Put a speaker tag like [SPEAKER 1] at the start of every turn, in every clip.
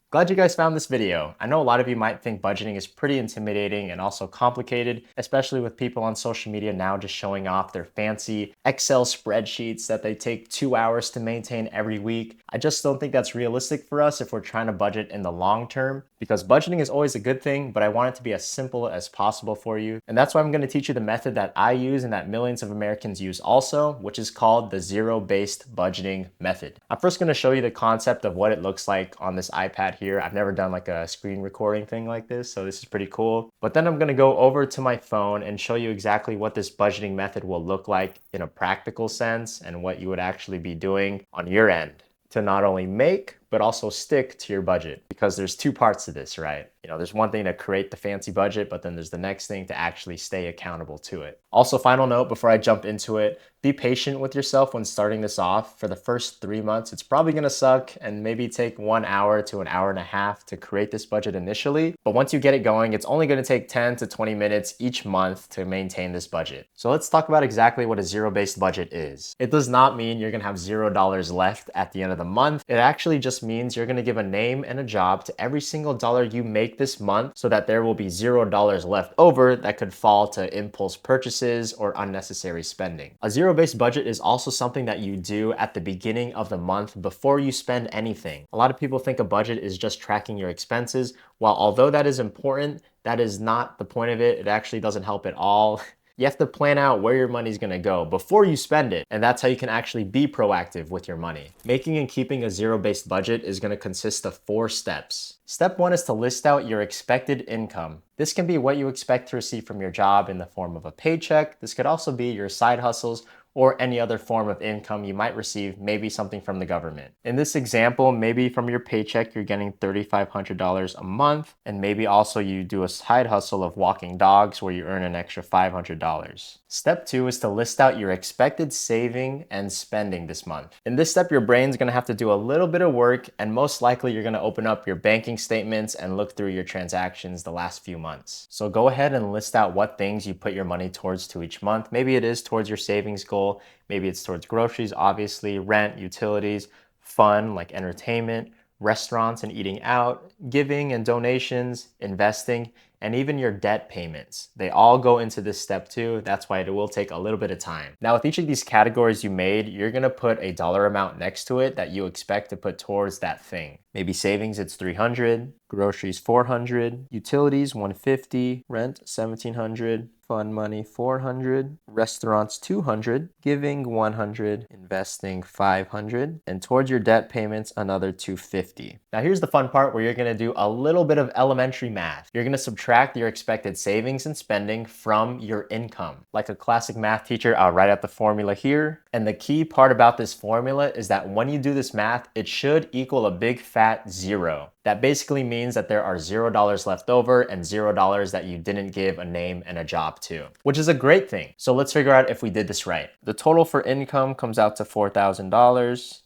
[SPEAKER 1] Glad you guys found this video. I know a lot of you might think budgeting is pretty intimidating and also complicated, especially with people on social media now just showing off their fancy Excel spreadsheets that they take 2 hours to maintain every week. I just don't think that's realistic for us if we're trying to budget in the long term, because budgeting is always a good thing, but I want it to be as simple as possible for you. And that's why I'm going to teach you the method that I use and that millions of Americans use also, which is called the zero-based budgeting method. I'm first going to show you the concept of what it looks like on this iPad here. I've never done like a screen recording thing like this, so this is pretty cool. But then I'm going to go over to my phone and show you exactly what this budgeting method will look like in a practical sense and what you would actually be doing on your end to not only make, but also stick to your budget. Because there's two parts to this, right? There's one thing to create the fancy budget, but then there's the next thing to actually stay accountable to it. Also, final note before I jump into it, be patient with yourself when starting this off. For the first 3 months, it's probably gonna suck and maybe take 1 hour to an hour and a half to create this budget initially. But once you get it going, it's only gonna take 10 to 20 minutes each month to maintain this budget. So let's talk about exactly what a zero-based budget is. It does not mean you're gonna have $0 left at the end of the month. It actually just means you're gonna give a name and a job to every single dollar you make this month so that there will be $0 left over that could fall to impulse purchases or unnecessary spending. A zero-based budget is also something that you do at the beginning of the month before you spend anything. A lot of people think a budget is just tracking your expenses. While although that is important, that is not the point of it. It actually doesn't help at all. You have to plan out where your money's gonna go before you spend it, and that's how you can actually be proactive with your money. Making and keeping a zero-based budget is gonna consist of 4 steps. Step 1 is to list out your expected income. This can be what you expect to receive from your job in the form of a paycheck. This could also be your side hustles or any other form of income you might receive, maybe something from the government. In this example, maybe from your paycheck, you're getting $3,500 a month, and maybe also you do a side hustle of walking dogs where you earn an extra $500. Step 2 is to list out your expected saving and spending this month. In this step, your brain's gonna have to do a little bit of work, and most likely you're gonna open up your banking statements and look through your transactions the last few months. So go ahead and list out what things you put your money towards to each month. Maybe it is towards your savings goal. Maybe it's towards groceries, obviously, rent, utilities, fun like entertainment, restaurants and eating out, giving and donations, investing, and even your debt payments. They all go into this step too. That's why it will take a little bit of time. Now, with each of these categories you made, you're gonna put a dollar amount next to it that you expect to put towards that thing. Maybe savings, it's 300, groceries, 400, utilities, 150, rent, 1700, fun money, 400, restaurants, 200, giving, 100, investing, 500, and towards your debt payments, another 250. Now, here's the fun part where you're gonna do a little bit of elementary math. You're gonna subtract your expected savings and spending from your income. Like a classic math teacher, I'll write out the formula here. And the key part about this formula is that when you do this math, it should equal a big fat 0. That basically means that there are $0 left over and $0 that you didn't give a name and a job to, which is a great thing. So let's figure out if we did this right. The total for income comes out to $4,000.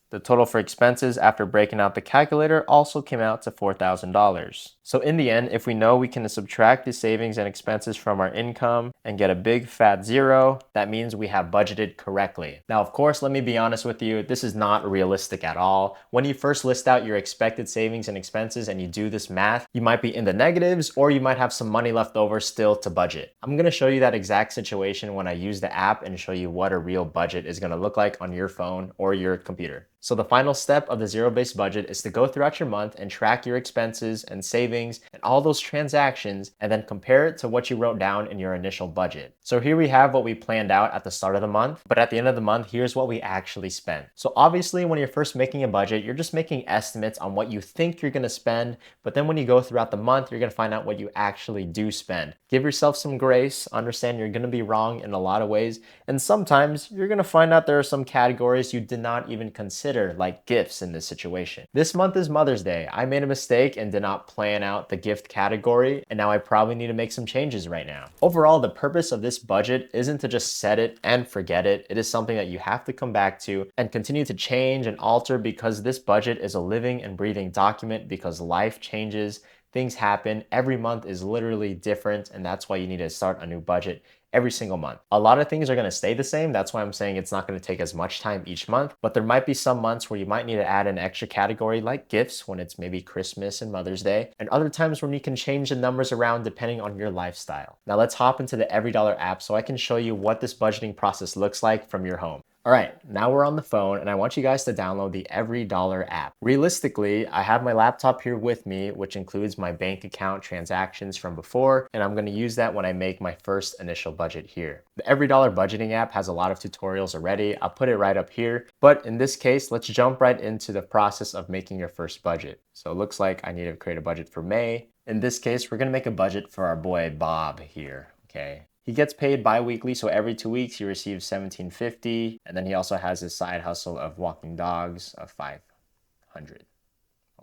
[SPEAKER 1] The total for expenses after breaking out the calculator also came out to $4,000. So in the end, if we know we can subtract the savings and expenses from our income and get a big fat 0, that means we have budgeted correctly. Now, of course, let me be honest with you, this is not realistic at all. When you first list out your expected savings and expenses and you do this math, you might be in the negatives or you might have some money left over still to budget. I'm gonna show you that exact situation when I use the app and show you what a real budget is gonna look like on your phone or your computer. So the final step of the zero-based budget is to go throughout your month and track your expenses and savings and all those transactions and then compare it to what you wrote down in your initial budget. So here we have what we planned out at the start of the month, but at the end of the month, here's what we actually spent. So obviously when you're first making a budget, you're just making estimates on what you think you're gonna spend, but then when you go throughout the month, you're gonna find out what you actually do spend. Give yourself some grace, understand you're gonna be wrong in a lot of ways, and sometimes you're gonna find out there are some categories you did not even consider, like gifts in this situation. This month is Mother's Day. I made a mistake and did not plan out the gift category, and now I probably need to make some changes right now. Overall, the purpose of this budget isn't to just set it and forget it. It is something that you have to come back to and continue to change and alter, because this budget is a living and breathing document, because life changes, things happen. Every month is literally different, and that's why you need to start a new budget every single month. A lot of things are going to stay the same. That's why I'm saying it's not going to take as much time each month, but there might be some months where you might need to add an extra category like gifts when it's maybe Christmas and Mother's Day, and other times when you can change the numbers around depending on your lifestyle. Now let's hop into the EveryDollar app so I can show you what this budgeting process looks like from your home. All right, now we're on the phone and I want you guys to download the EveryDollar app. Realistically, I have my laptop here with me, which includes my bank account transactions from before, and I'm gonna use that when I make my first initial budget here. The EveryDollar budgeting app has a lot of tutorials already. I'll put it right up here, but in this case, let's jump right into the process of making your first budget. So it looks like I need to create a budget for May. In this case, we're gonna make a budget for our boy Bob here, okay? He gets paid bi-weekly, so every 2 weeks he receives $17.50, and then he also has his side hustle of walking dogs of $500.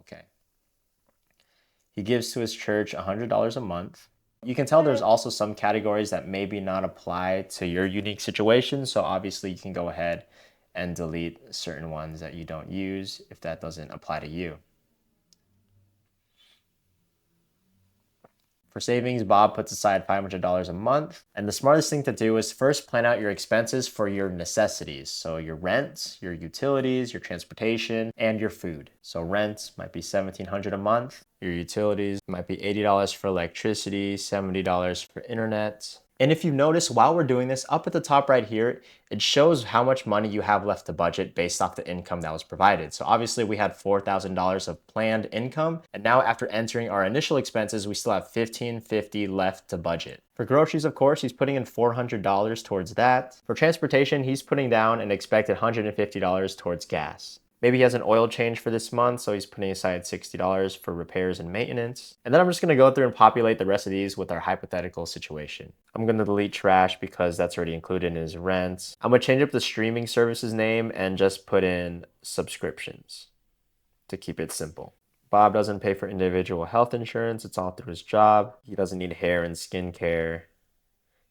[SPEAKER 1] Okay. He gives to his church $100 a month. You can tell there's also some categories that maybe not apply to your unique situation, so obviously you can go ahead and delete certain ones that you don't use if that doesn't apply to you. For savings, Bob puts aside $500 a month. And the smartest thing to do is first plan out your expenses for your necessities. So your rent, your utilities, your transportation, and your food. So rent might be $1,700 a month. Your utilities might be $80 for electricity, $70 for internet. And if you notice, while we're doing this, up at the top right here, it shows how much money you have left to budget based off the income that was provided. So obviously we had $4,000 of planned income. And now after entering our initial expenses, we still have $1,550 left to budget. For groceries, of course, he's putting in $400 towards that. For transportation, he's putting down an expected $150 towards gas. Maybe he has an oil change for this month, so he's putting aside $60 for repairs and maintenance. And then I'm just gonna go through and populate the rest of these with our hypothetical situation. I'm gonna delete trash because that's already included in his rent. I'm gonna change up the streaming services name and just put in subscriptions to keep it simple. Bob doesn't pay for individual health insurance, it's all through his job. He doesn't need hair and skincare.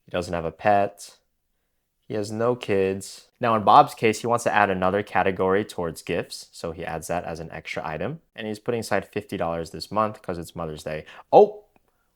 [SPEAKER 1] He doesn't have a pet. He has no kids. Now in Bob's case, he wants to add another category towards gifts. So he adds that as an extra item. And he's putting aside $50 this month because it's Mother's Day. Oh,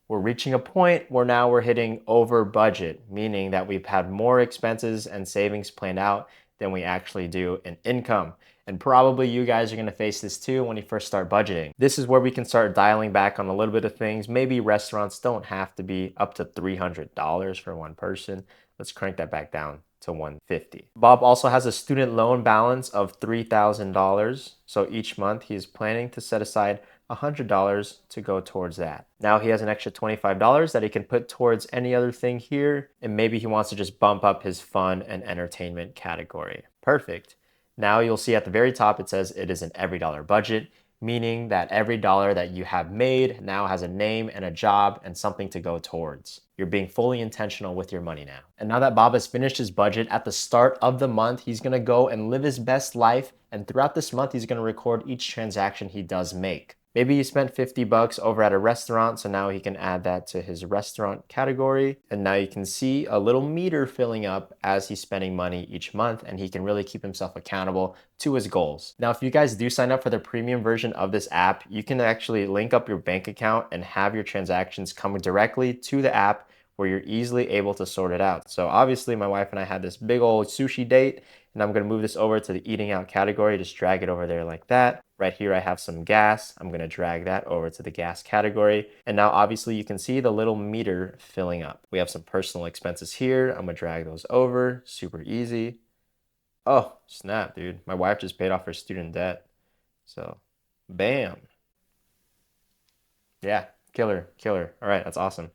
[SPEAKER 1] we're reaching a point where now we're hitting over budget, meaning that we've had more expenses and savings planned out than we actually do in income. And probably you guys are gonna face this too when you first start budgeting. This is where we can start dialing back on a little bit of things. Maybe restaurants don't have to be up to $300 for one person. Let's crank that back down to $150. Bob also has a student loan balance of $3,000. So each month he is planning to set aside $100 to go towards that. Now he has an extra $25 that he can put towards any other thing here. And maybe he wants to just bump up his fun and entertainment category. Perfect. Now you'll see at the very top, it says it is an EveryDollar budget, meaning that every dollar that you have made now has a name and a job and something to go towards. You're being fully intentional with your money now. And now that Bob has finished his budget, at the start of the month, he's gonna go and live his best life. And throughout this month, he's gonna record each transaction he does make. Maybe he spent $50 over at a restaurant, so now he can add that to his restaurant category. And now you can see a little meter filling up as he's spending money each month, and he can really keep himself accountable to his goals. Now, if you guys do sign up for the premium version of this app, you can actually link up your bank account and have your transactions come directly to the app where you're easily able to sort it out. So obviously my wife and I had this big old sushi date, and I'm gonna move this over to the eating out category, just drag it over there like that. Right here I have some gas, I'm gonna drag that over to the gas category. And now obviously you can see the little meter filling up. We have some personal expenses here, I'm gonna drag those over, super easy. Oh, snap, dude. My wife just paid off her student debt. So, bam. Yeah, killer. All right, that's awesome.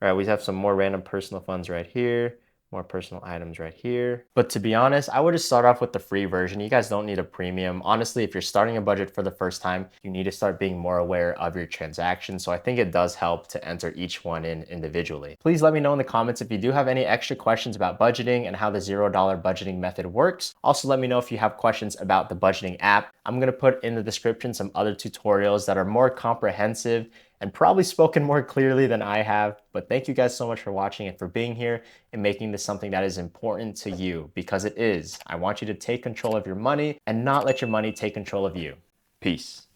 [SPEAKER 1] All right, we have some more random personal funds right here, more personal items right here. But to be honest, I would just start off with the free version. You guys don't need a premium. Honestly, if you're starting a budget for the first time, you need to start being more aware of your transactions. So I think it does help to enter each one in individually. Please let me know in the comments if you do have any extra questions about budgeting and how the $0 budgeting method works. Also, let me know if you have questions about the budgeting app. I'm gonna put in the description some other tutorials that are more comprehensive and probably spoken more clearly than I have. But thank you guys so much for watching and for being here and making this something that is important to you, because it is. I want you to take control of your money and not let your money take control of you. Peace.